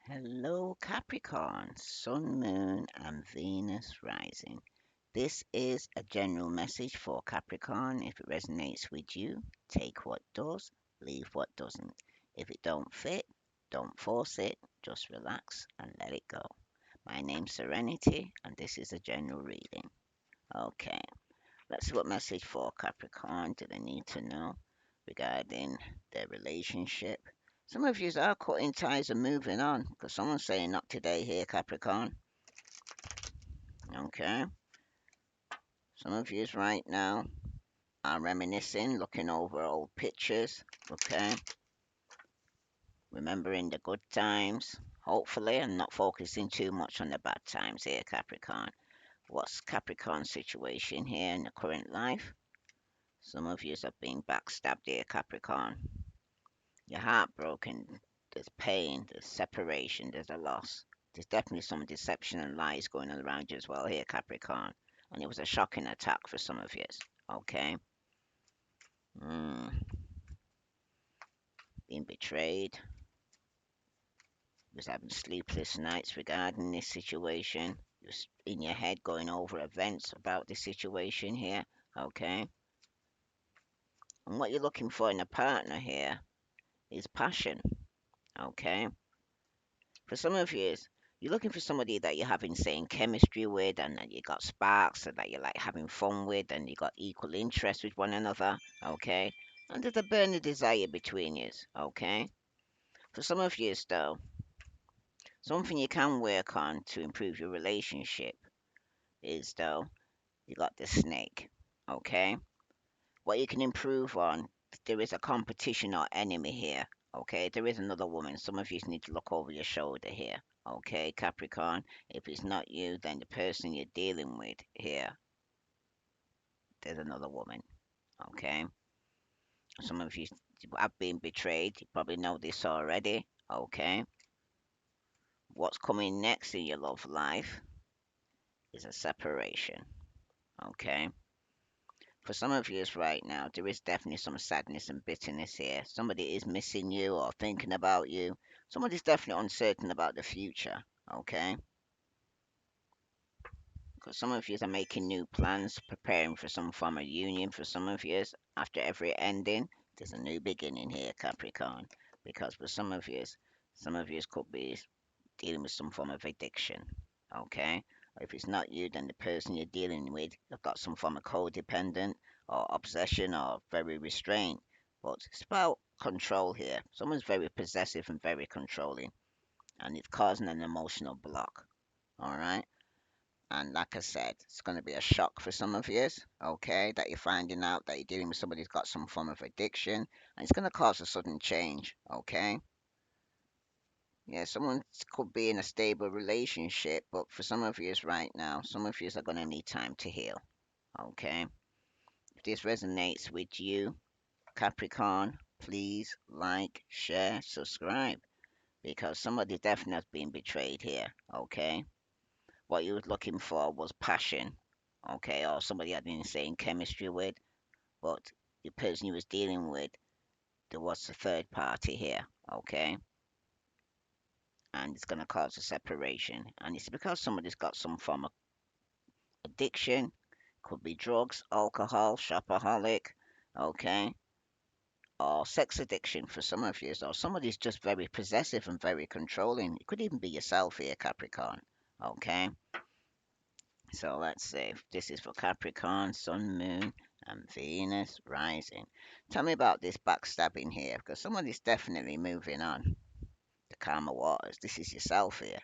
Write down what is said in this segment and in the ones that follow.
Hello, Capricorn, Sun, Moon, and Venus rising. This is a general message for Capricorn. If it resonates with you, take what does, leave what doesn't. If it don't fit, don't force it, just relax and let it go. My name's Serenity, and this is a general reading. Okay, let's see what message for Capricorn do they need to know regarding their relationship. Some of yous are cutting ties and moving on because someone's saying not today here, Capricorn. Okay. Some of yous right now are reminiscing, looking over old pictures. Okay. Remembering the good times, hopefully, and not focusing too much on the bad times here, Capricorn. What's Capricorn's situation here in the current life? Some of yous have been backstabbed here, Capricorn. You're heartbroken. There's pain, there's separation, there's a loss. There's definitely some deception and lies going on around you as well here, Capricorn. And it was a shocking attack for some of you. Okay? Mm, being betrayed. Was having sleepless nights regarding this situation. You're in your head going over events about this situation here. Okay? And what you're looking for in a partner here is passion. Okay? For some of you, you're looking for somebody that you're having same chemistry with and that you got sparks and that you like having fun with and you got equal interest with one another, okay? And there's a burning desire between you, okay? For some of you, though, something you can work on to improve your relationship is, though, you got the snake, okay? What you can improve on, there is a competition or enemy here. Okay, there is another woman. Some of you need to look over your shoulder here. Okay, Capricorn. If it's not you, then the person you're dealing with here, there's another woman. Okay, some of you have been betrayed. You probably know this already. Okay, what's coming next in your love life is a separation. Okay, for some of you right now, there is definitely some sadness and bitterness here. Somebody is missing you or thinking about you. Somebody's definitely uncertain about the future. Okay, because some of you are making new plans, preparing for some form of union. For some of you, after every ending, there's a new beginning here, Capricorn. Because for some of you could be dealing with some form of addiction. Okay, or if it's not you, then the person you're dealing with have got some form of codependent or obsession or very restrained. But it's about control here. Someone's very possessive and very controlling, and it's causing an emotional block. All right. And like I said, it's going to be a shock for some of you, okay, that you're finding out that you're dealing with somebody who's got some form of addiction, and it's going to cause a sudden change, okay? Yeah, someone could be in a stable relationship, but for some of you right now, some of you are going to need time to heal, okay? If this resonates with you, Capricorn, please like, share, subscribe, because somebody definitely has been betrayed here, okay? What you was looking for was passion, okay, or somebody had been saying chemistry with, but the person you was dealing with, there was a third party here, okay, and it's gonna cause a separation, and it's because somebody's got some form of addiction, could be drugs, alcohol, shopaholic, okay, or sex addiction for some of you, or somebody's just very possessive and very controlling. It could even be yourself here, Capricorn, okay. So let's see. This is for Capricorn, Sun, Moon, and Venus rising. Tell me about this backstabbing here, because someone is definitely moving on. The calmer waters. This is yourself here.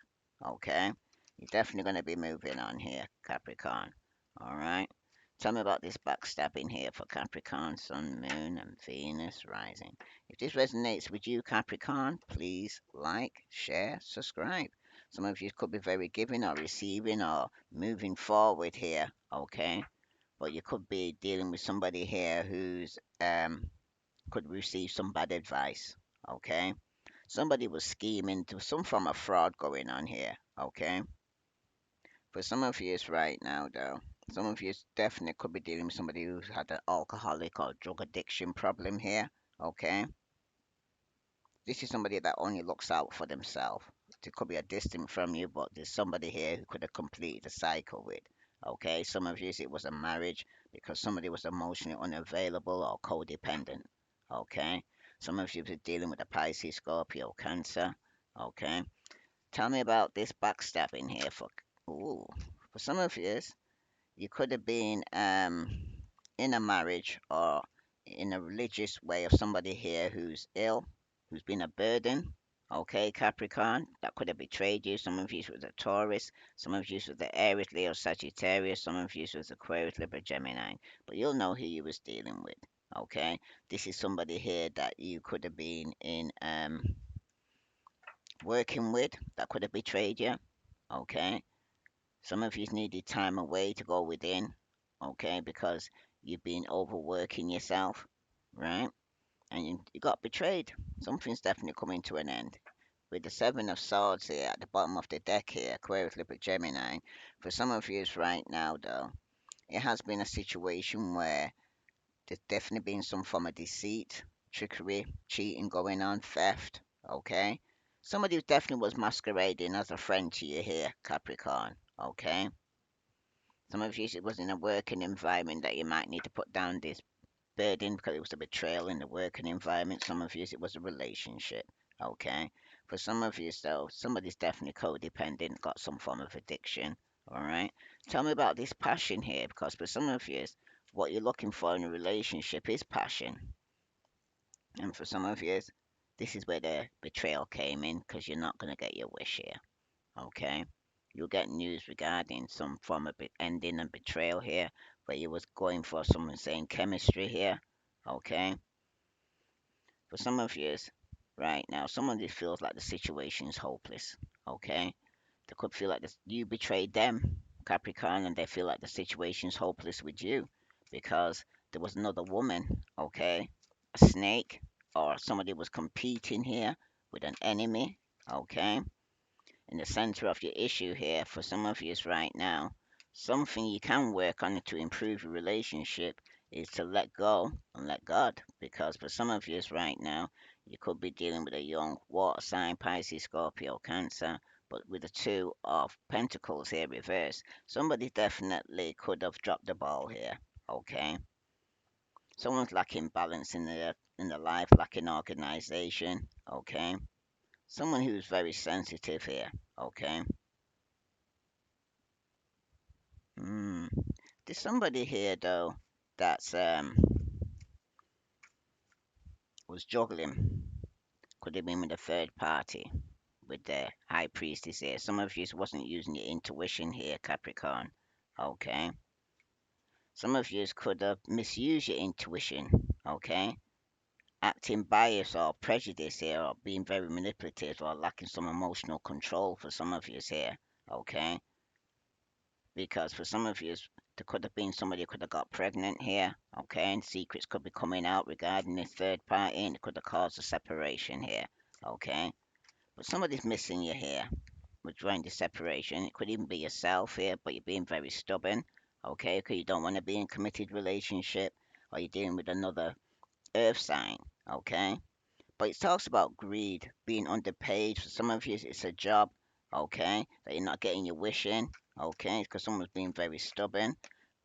Okay? You're definitely going to be moving on here, Capricorn. Alright? Tell me about this backstabbing here for Capricorn, Sun, Moon, and Venus rising. If this resonates with you, Capricorn, please like, share, subscribe. Some of you could be very giving or receiving or moving forward here, okay? But you could be dealing with somebody here who's could receive some bad advice, okay? Somebody was scheming to some form of fraud going on here, okay? For some of you right now, though, some of you definitely could be dealing with somebody who's had an alcoholic or drug addiction problem here, okay? This is somebody that only looks out for themselves, it could be a distant from you, but there's somebody here who could have completed the cycle with. Okay, some of you it was a marriage because somebody was emotionally unavailable or codependent. Okay, some of you are dealing with a Pisces, Scorpio, Cancer. Okay, tell me about this backstabbing here ooh, for some of you could have been in a marriage or in a religious way of somebody here who's ill, who's been a burden. Okay, Capricorn, that could have betrayed you. Some of you was a Taurus, some of you was the Aries, Leo, Sagittarius, some of you was Aquarius, Libra, Gemini. But you'll know who you was dealing with. Okay, this is somebody here that you could have been in working with that could have betrayed you. Okay, some of you needed time away to go within, okay, because you've been overworking yourself, right? And you got betrayed. Something's definitely coming to an end. With the Seven of Swords here at the bottom of the deck here, Aquarius, Libra, Gemini, for some of you right now, though, it has been a situation where there's definitely been some form of deceit, trickery, cheating going on, theft, okay? Somebody who definitely was masquerading as a friend to you here, Capricorn, okay? Some of you it was in a working environment that you might need to put down this burden because it was a betrayal in the working environment. Some of you it was a relationship. Okay. For some of you though, somebody's definitely codependent, got some form of addiction. All right. Tell me about this passion here because for some of you, what you're looking for in a relationship is passion. And for some of you, this is where the betrayal came in because you're not going to get your wish here. Okay. You'll get news regarding some form of ending and betrayal here, where you was going for some saying chemistry here. Okay. For some of you, right now, someone just feels like the situation is hopeless. Okay. They could feel like this, you betrayed them, Capricorn, and they feel like the situation is hopeless with you because there was another woman. Okay. A snake or somebody was competing here with an enemy. Okay, in the center of your issue here for some of you right now. Something you can work on to improve your relationship is to let go and let God. Because for some of you right now, you could be dealing with a young water sign, Pisces, Scorpio, Cancer, but with the two of Pentacles here reversed, somebody definitely could have dropped the ball here. Okay, someone's lacking balance in the life, lacking organization. Okay, someone who's very sensitive here. Okay. Mm. There's somebody here though that's was juggling. Could have been with a third party with the high priestess here. Some of you wasn't using your intuition here, Capricorn. Okay. Some of you could have misused your intuition. Okay. Acting bias or prejudice here, or being very manipulative, or lacking some emotional control for some of you here. Okay. Because for some of you, there could have been somebody who could have got pregnant here, okay, and secrets could be coming out regarding this third party, and it could have caused a separation here, okay. But somebody's missing you here with trying the separation. It could even be yourself here, but you're being very stubborn, okay, because you don't want to be in a committed relationship, or you're dealing with another earth sign, okay. But it talks about greed, being underpaid. For some of you, it's a job, okay, that you're not getting your wish in, okay, because someone's being very stubborn.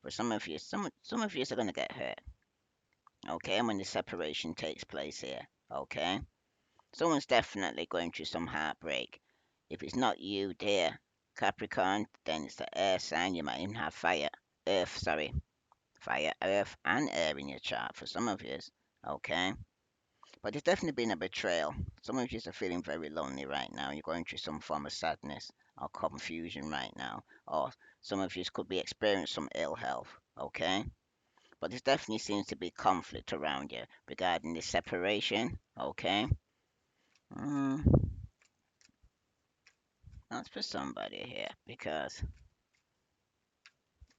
For some of you, some of you are going to get hurt, okay, and when the separation takes place here, okay, someone's definitely going through some heartbreak. If it's not you, dear Capricorn, then it's the air sign. You might even have fire, earth, and air in your chart for some of you, okay. But there's definitely been a betrayal. Some of you are feeling very lonely right now. You're going through some form of sadness or confusion right now. Or some of you could be experiencing some ill health. Okay? But there definitely seems to be conflict around you regarding this separation. Okay? Mm, that's for somebody here because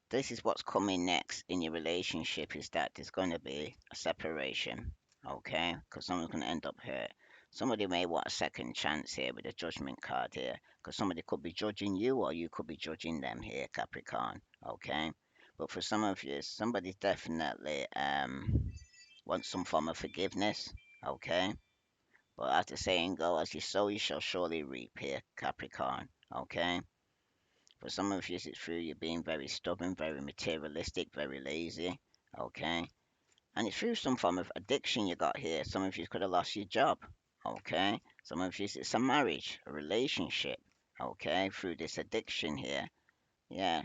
this is what's coming next in your relationship is that there's going to be a separation, okay? Because someone's going to end up hurt. Somebody may want a second chance here with a judgment card here, because somebody could be judging you or you could be judging them here, Capricorn, okay? But for some of you, somebody definitely wants some form of forgiveness, okay? But as the saying goes, as you sow, you shall surely reap here, Capricorn. Okay? For some of you, it's through you being very stubborn, very materialistic, very lazy. Okay? And it's through some form of addiction you got here. Some of you could have lost your job. Okay? Some of you, it's a marriage, a relationship. Okay? Through this addiction here. Yeah.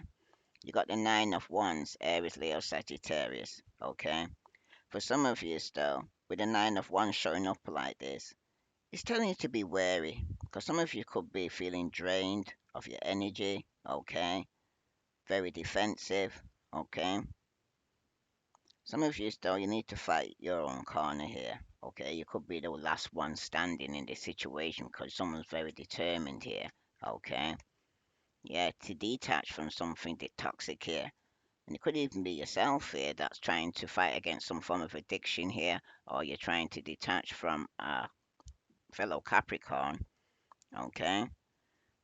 You got the Nine of Wands, Aries, Leo, Sagittarius. Okay? For some of you, though, with the Nine of Wands showing up like this, it's telling you to be wary because some of you could be feeling drained of your energy, okay? Very defensive, okay? Some of you still you need to fight your own corner here, okay? You could be the last one standing in this situation because someone's very determined here, okay? Yeah, to detach from something toxic here. And it could even be yourself here that's trying to fight against some form of addiction here, or you're trying to detach from a fellow Capricorn, okay?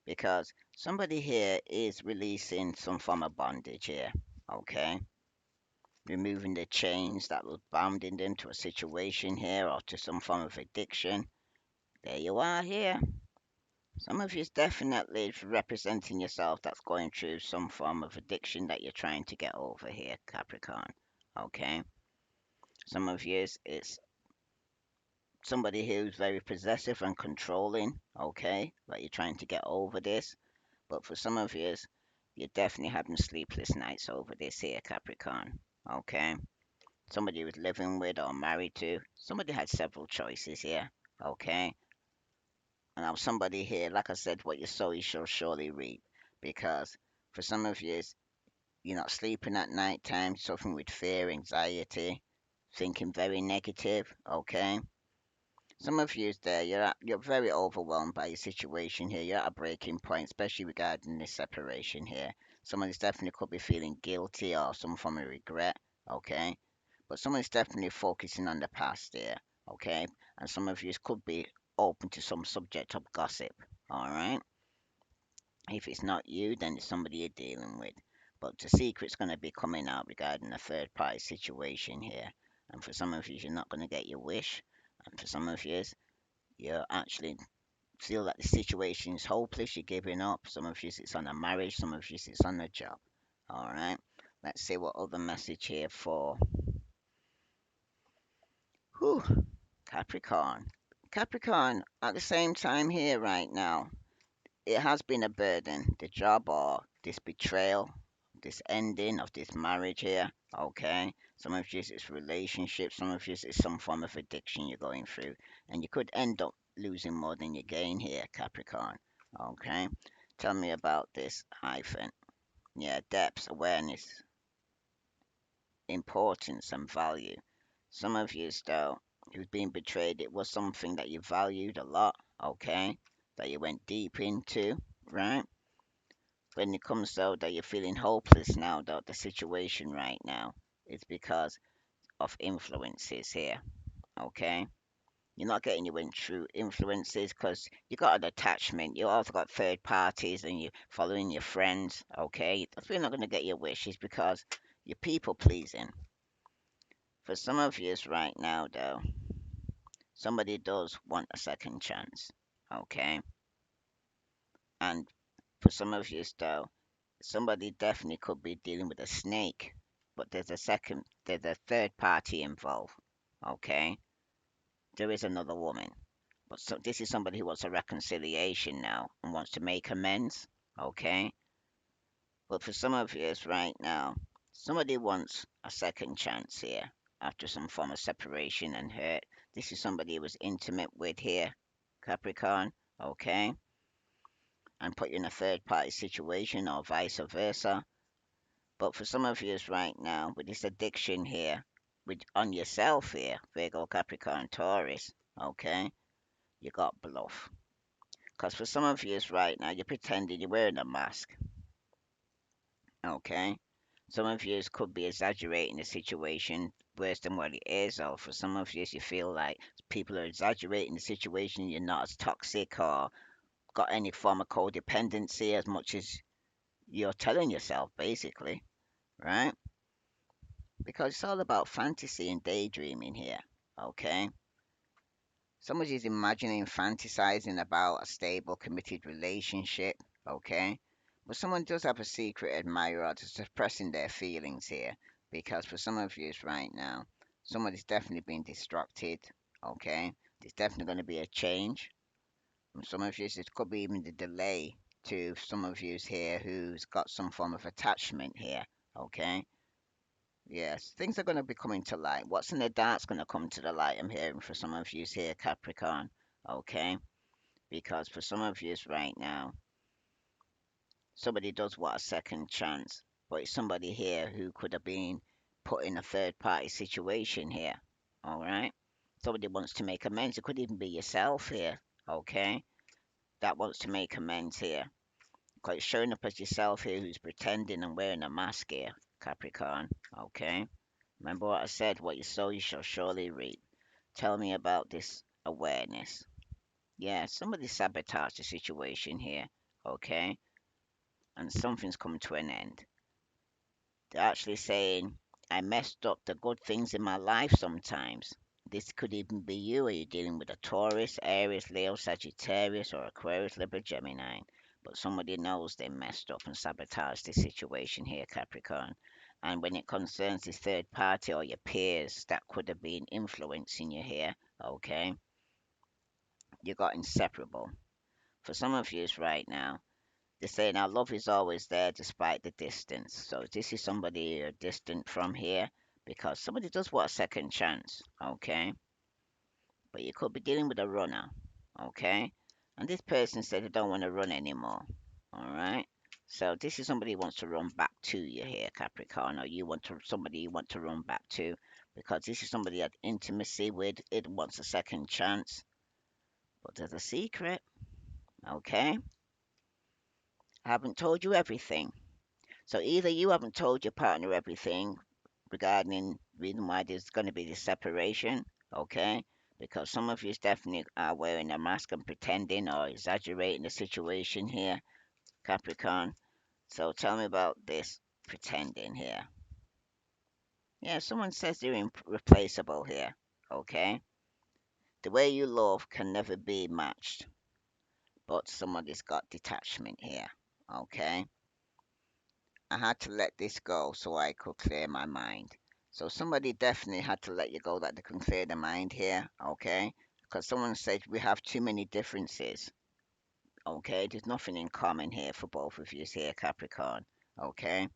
Because somebody here is releasing some form of bondage here, okay? Removing the chains that were bounding them to a situation here or to some form of addiction. There you are here. Some of you is definitely representing yourself that's going through some form of addiction that you're trying to get over here, Capricorn. Okay? Some of you is somebody who's very possessive and controlling, okay? Like you're trying to get over this. But for some of you, you're definitely having sleepless nights over this here, Capricorn. Okay? Somebody you was living with or married to. Somebody had several choices here. Okay? And now somebody here, like I said, what you sow you shall surely reap. Because for some of you, you're not sleeping at night time, suffering with fear, anxiety, thinking very negative. Okay? Some of you there, you're very overwhelmed by your situation here. You're at a breaking point, especially regarding this separation here. Someone is definitely could be feeling guilty or some form of regret, okay? But someone is definitely focusing on the past here, okay? And some of you could be open to some subject of gossip, all right? If it's not you, then it's somebody you're dealing with. But the secret's going to be coming out regarding a third party situation here. And for some of you, you're not going to get your wish. And for some of you, you actually feel that the situation is hopeless, you're giving up. Some of you it's on a marriage, some of you it's on a job. All right. Let's see what other message here for whew, Capricorn. Capricorn, at the same time here right now, it has been a burden, the job or this betrayal, this ending of this marriage here. Okay. Some of you it's relationships, some of you it's some form of addiction you're going through. And you could end up losing more than you gain here, Capricorn. Okay. Tell me about this hyphen. Yeah, depth, awareness, importance, and value. Some of you, though, who's been betrayed, it was something that you valued a lot, okay? That you went deep into, right? When it comes though that you're feeling hopeless now, though, the situation right now, it's because of influences here, okay? You're not getting your win through influences because you got an attachment. You also got third parties and you're following your friends. Okay, that's why you're not going to get your wishes because you're people pleasing. For some of you right now, though, somebody does want a second chance. Okay, and for some of you, though, somebody definitely could be dealing with a snake, but there's a third party involved. Okay, there is another woman. But so this is somebody who wants a reconciliation now and wants to make amends. Okay. But for some of you right now, somebody wants a second chance here after some form of separation and hurt. This is somebody who was intimate with here, Capricorn. Okay. And put you in a third party situation or vice versa. But for some of you right now, with this addiction here, with on yourself here, Virgo, Capricorn, Taurus, okay, you got bluff. Because for some of you right now, you're pretending you're wearing a mask, okay? Some of you could be exaggerating the situation worse than what it is, or for some of you, you feel like people are exaggerating the situation, you're not as toxic or got any form of codependency as much as you're telling yourself, basically, right? Because it's all about fantasy and daydreaming here, okay? Somebody's imagining, fantasizing about a stable, committed relationship, okay? But someone does have a secret admirer that's suppressing their feelings here, because for some of you right now, somebody's definitely been distracted, okay? There's definitely going to be a change. From some of you, it could be even the delay to some of you here who's got some form of attachment here, okay? Yes, things are going to be coming to light. What's in the dark's going to come to the light. I'm hearing for some of you here, Capricorn. Okay, because for some of you right now, somebody does want a second chance, but it's somebody here who could have been put in a third party situation here. All right, somebody wants to make amends. It could even be yourself here. Okay, that wants to make amends here. Quite showing up as yourself here who's pretending and wearing a mask here, Capricorn. Okay. Remember what I said, what you sow you shall surely reap. Tell me about this awareness. Yeah, somebody sabotaged the situation here, okay? And something's come to an end. They're actually saying, I messed up the good things in my life sometimes. This could even be you. Are you dealing with a Taurus, Aries, Leo, Sagittarius, or Aquarius, Libra, Gemini? But somebody knows they messed up and sabotaged this situation here, Capricorn. And when it concerns this third party or your peers that could have been influencing you here, okay, you got inseparable. For some of you right now, they're saying our love is always there despite the distance. So this is somebody you're distant from here because somebody does want a second chance, okay? But you could be dealing with a runner, okay? And this person said they don't want to run anymore, all right? So this is somebody who wants to run back to you here, Capricorn, or you want to somebody you want to run back to, because this is somebody you had intimacy with. It wants a second chance, but there's a secret, okay? I haven't told you everything. So either you haven't told your partner everything regarding the reason why there's going to be this separation, okay? Because some of you definitely are wearing a mask and pretending or exaggerating the situation here, Capricorn. So tell me about this pretending here. Yeah, someone says they're irreplaceable here, okay? The way you love can never be matched, but somebody's got detachment here, okay? I had to let this go so I could clear my mind. So somebody definitely had to let you go that they can clear the mind here, okay? Because someone said we have too many differences, okay? There's nothing in common here for both of you here, Capricorn, okay?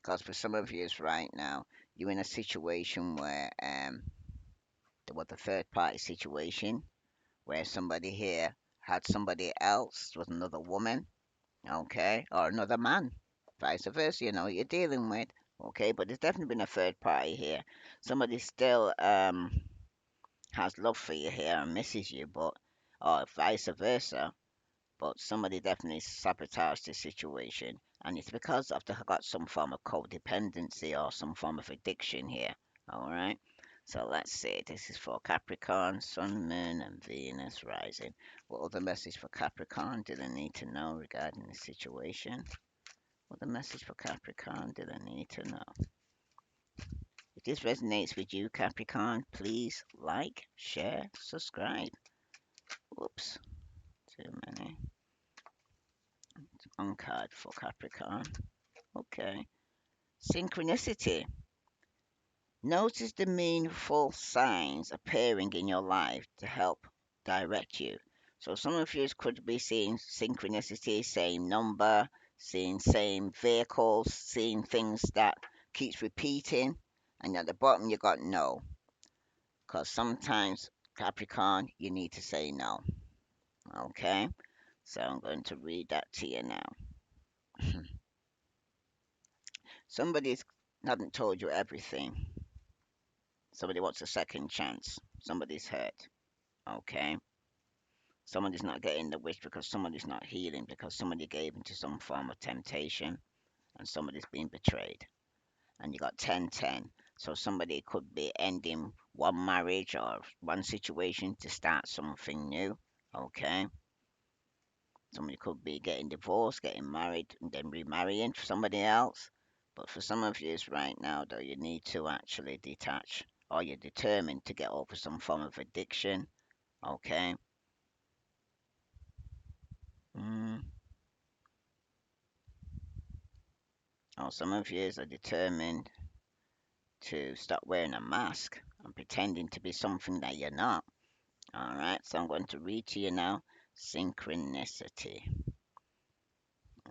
Because for some of you right now, you're in a situation where there was a third party situation where somebody here had somebody else with another woman, okay, or another man, vice versa, you're dealing with, okay, but there's definitely been a third party here. Somebody still has love for you here and misses you, but or vice versa, but somebody definitely sabotaged the situation, and it's because of they got some form of codependency or some form of addiction here. All right. So let's see. This is for Capricorn, Sun, Moon, and Venus rising. What other message for Capricorn do they need to know regarding the situation? What the message for Capricorn do they need to know? If this resonates with you, Capricorn, please like, share, subscribe. Whoops, too many. On card for Capricorn. Okay. Synchronicity. Notice the meaningful signs appearing in your life to help direct you. So some of you could be seeing synchronicity, same number, seeing same vehicles, seeing things that keeps repeating, and at the bottom you got no. Because sometimes Capricorn, you need to say no. Okay? So I'm going to read that to you now. Somebody's haven't told you everything. Somebody wants a second chance. Somebody's hurt. Okay. Somebody's not getting the wish because somebody's not healing because somebody gave into some form of temptation and somebody's been betrayed. And you got 10-10. So somebody could be ending one marriage or one situation to start something new. Okay. Somebody could be getting divorced, getting married, and then remarrying somebody else. But for some of you right now, though, you need to actually detach or you're determined to get over some form of addiction Okay. Mm. Oh, some of you are determined to stop wearing a mask and pretending to be something that you're not. All right, so I'm going to read to you now synchronicity.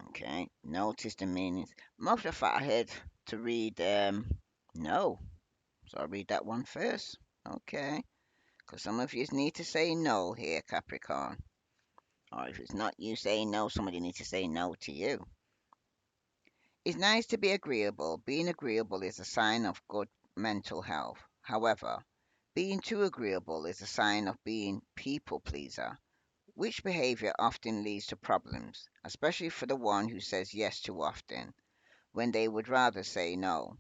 Okay, notice the meanings. Most of I had to read no, so I'll read that one first. Okay, because some of you need to say no here, Capricorn. Or if it's not you saying no, somebody needs to say no to you. It's nice to be agreeable. Being agreeable is a sign of good mental health. However, being too agreeable is a sign of being people pleaser, which behavior often leads to problems, especially for the one who says yes too often, when they would rather say no.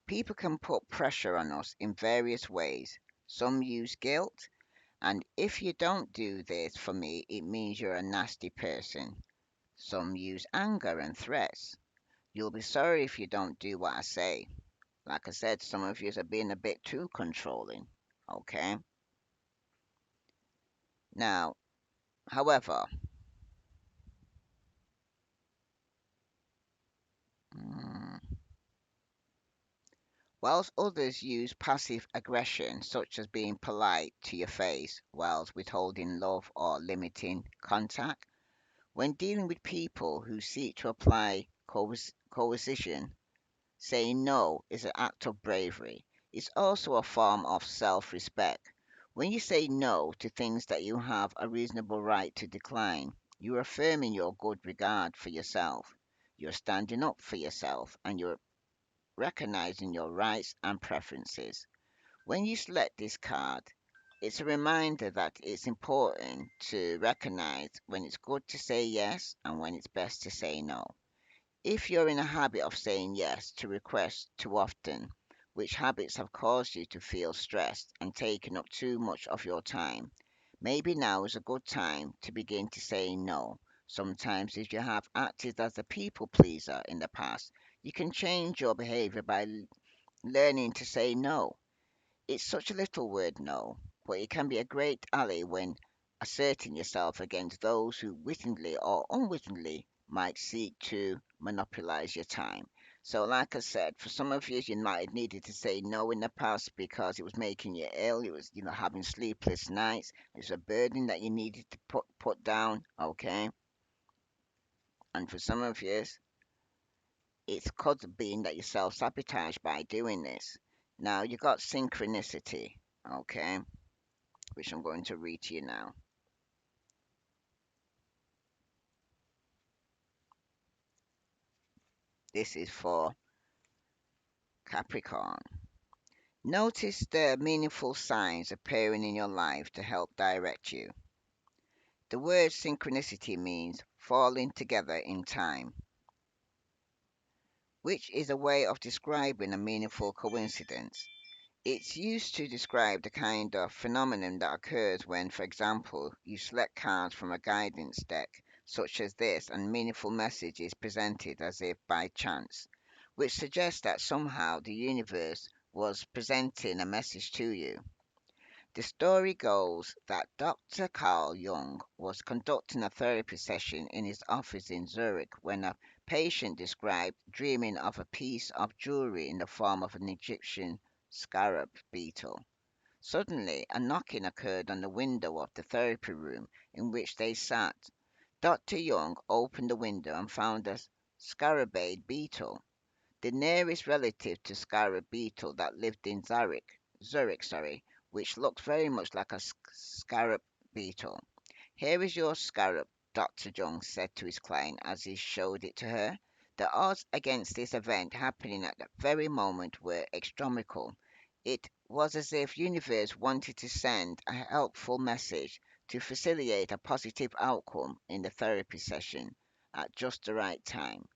People can put pressure on us in various ways. Some use guilt, and if you don't do this for me, it means you're a nasty person. Some use anger and threats. You'll be sorry if you don't do what I say. Like I said, some of you are being a bit too controlling. Okay? Now, however, mm, whilst others use passive aggression, such as being polite to your face whilst withholding love or limiting contact, when dealing with people who seek to apply coercion, saying no is an act of bravery. It's also a form of self respect. When you say no to things that you have a reasonable right to decline, you're affirming your good regard for yourself. You're standing up for yourself and you're recognizing your rights and preferences. When you select this card, it's a reminder that it's important to recognize when it's good to say yes and when it's best to say no. If you're in a habit of saying yes to requests too often, which habits have caused you to feel stressed and taken up too much of your time, maybe now is a good time to begin to say no. Sometimes, if you have acted as a people pleaser in the past, you can change your behavior by learning to say no. It's such a little word, no, but it can be a great ally when asserting yourself against those who wittingly or unwittingly might seek to monopolize your time. So, like I said, for some of you, you might have needed to say no in the past because it was making you ill. It was, having sleepless nights. It's a burden that you needed to put down. Okay, and for some of you, it's cause of being that you self sabotage by doing this. Now you got synchronicity. Okay, which I'm going to read to you now. This is for Capricorn. Notice the meaningful signs appearing in your life to help direct you. The word synchronicity means falling together in time, which is a way of describing a meaningful coincidence. It's used to describe the kind of phenomenon that occurs when, for example, you select cards from a guidance deck, such as this, and meaningful message is presented as if by chance, which suggests that somehow the universe was presenting a message to you. The story goes that Dr. Carl Jung was conducting a therapy session in his office in Zurich when a patient described dreaming of a piece of jewelry in the form of an Egyptian scarab beetle. Suddenly, a knocking occurred on the window of the therapy room in which they sat. Dr. Young opened the window and found a scarabate beetle, the nearest relative to scarab beetle that lived in Zurich, which looked very much like a scarab beetle. "Here is your scarab," Dr. Jones said to his client as he showed it to her. The odds against this event happening at that very moment were astronomical. It was as if universe wanted to send a helpful message to facilitate a positive outcome in the therapy session at just the right time.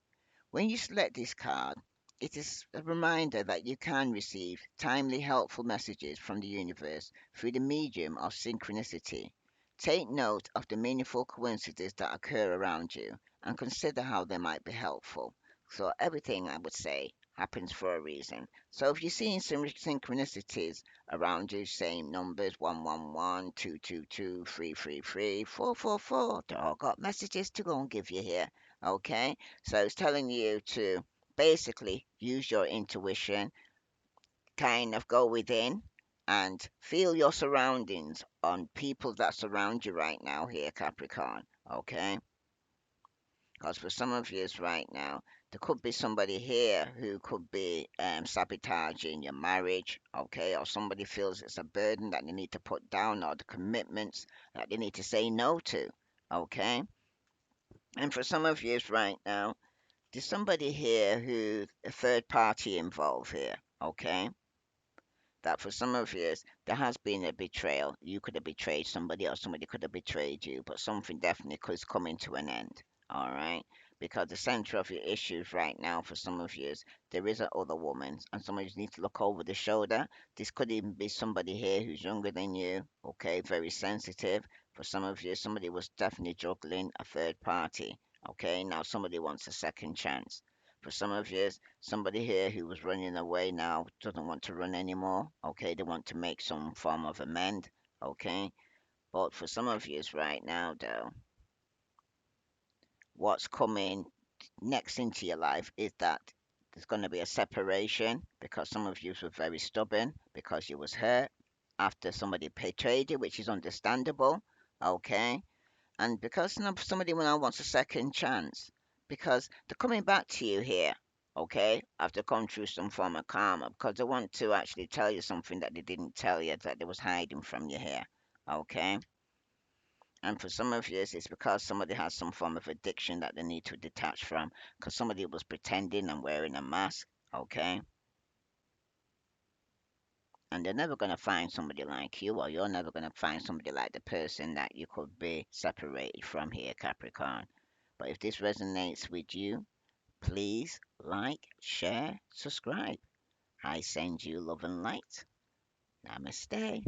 When you select this card, it is a reminder that you can receive timely, helpful messages from the universe through the medium of synchronicity. Take note of the meaningful coincidences that occur around you and consider how they might be helpful. So, everything I would say happens for a reason. So if you're seeing some synchronicities around you, same numbers 111, 222, 333, 444, they all got messages to go and give you here. Okay? So it's telling you to basically use your intuition, kind of go within and feel your surroundings on people that surround you right now here, Capricorn. Okay? Because for some of you right now, there could be somebody here who could be sabotaging your marriage, okay? Or somebody feels it's a burden that they need to put down, or the commitments that they need to say no to, okay? And for some of you right now, there's somebody here who's a third party involved here, okay? That for some of you, there has been a betrayal. You could have betrayed somebody, or somebody could have betrayed you, but something definitely is coming to an end. All right, because the center of your issues right now for some of you is there is a other woman, and some of you need to look over the shoulder. This could even be somebody here who's younger than you. Okay, very sensitive. For some of you, somebody was definitely juggling a third party. Okay, now somebody wants a second chance. For some of you, somebody here who was running away now doesn't want to run anymore. Okay, they want to make some form of amend. Okay, but for some of you right now, though, what's coming next into your life is that there's going to be a separation because some of you were very stubborn because you was hurt after somebody betrayed you, which is understandable. Okay, and because somebody now wants a second chance, because they're coming back to you here, okay, after going through some form of karma, because they want to actually tell you something that they didn't tell you that they was hiding from you here, okay. And for some of you, it's because somebody has some form of addiction that they need to detach from, because somebody was pretending and wearing a mask, okay. And they're never going to find somebody like you, or you're never going to find somebody like the person that you could be separated from here, Capricorn. But if this resonates with you, please like, share, subscribe. I send you love and light. Namaste.